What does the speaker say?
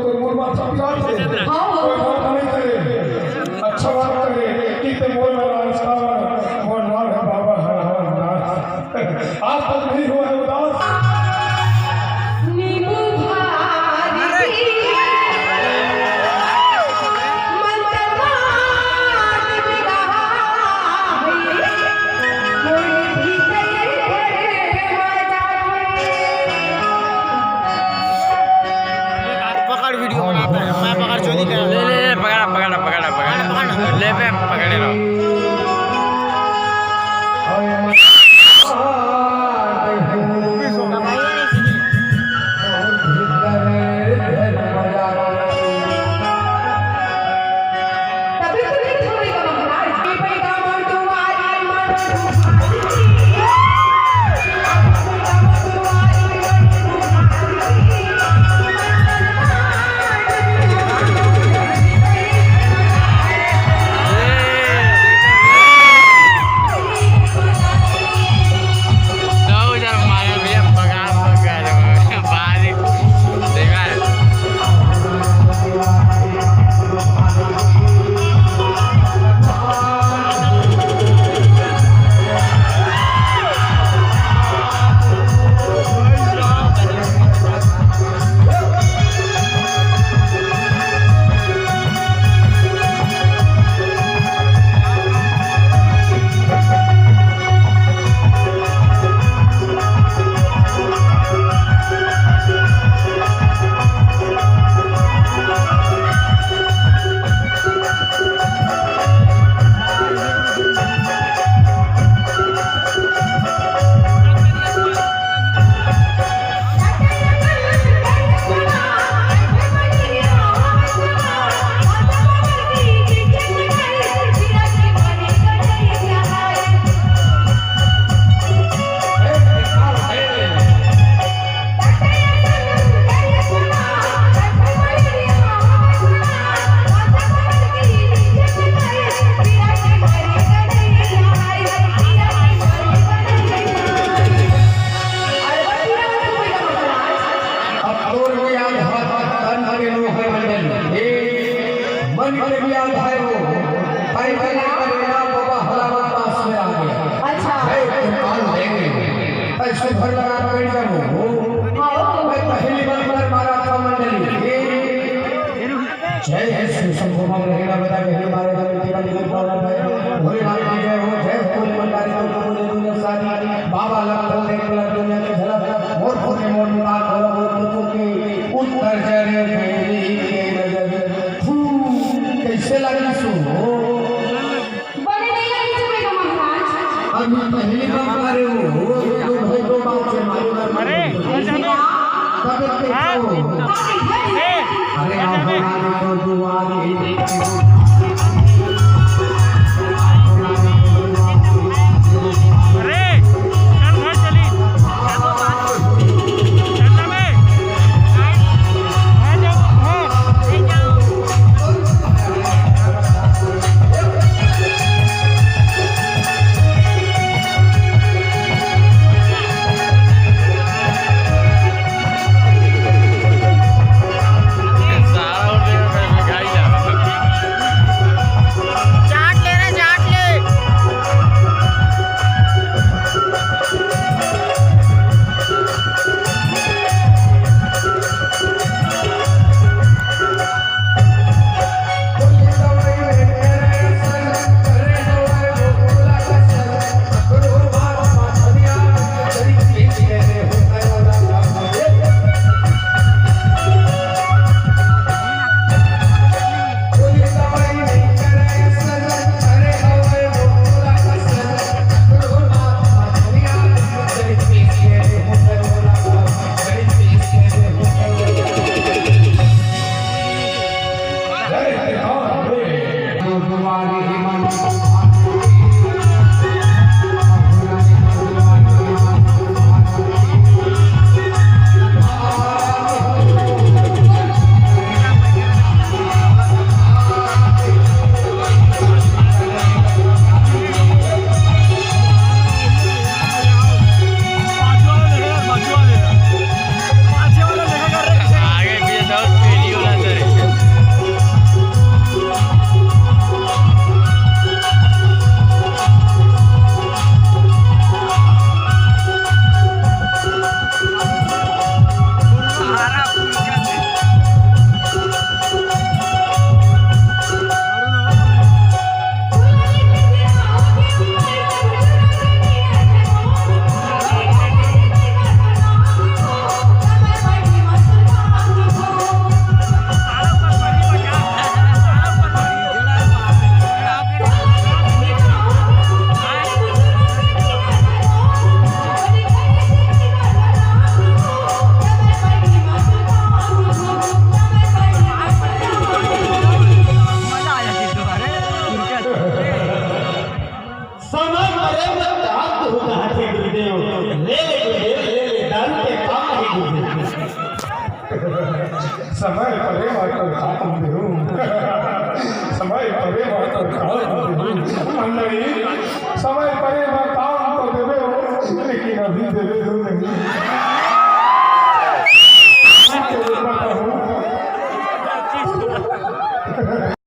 कोई मूल बात समझा दे कोई बात नहीं करे अच्छा बात करे कि ते बोल रहा है बोल रहा है बाबा है आज तक नहीं हुआ है उदास ले पे पकड़े रहो ऐसे भर लगा बैठ जाओ पहली बार मारा था मंडली जय है श्री शंभु रहेगा बता के हमारे केवल निकल पाला है भोलेनाथ की जय हो जय भोले मंडारी को बोले दुनिया सारी बाबा लखो देख लग दुनिया के झलक मोर भोले मोर निवार भोला मोर तो के उत्तर जरे मेरी के नजर कैसे लगी सो बड़े नहीं लगी तुम्हें महाराज अभी पहली बार करे हो दो बात से मालूम अरे अरे आप दुआ परे वाटो काम देऊ समय परे वाटो काम देऊ मंडळी समय परे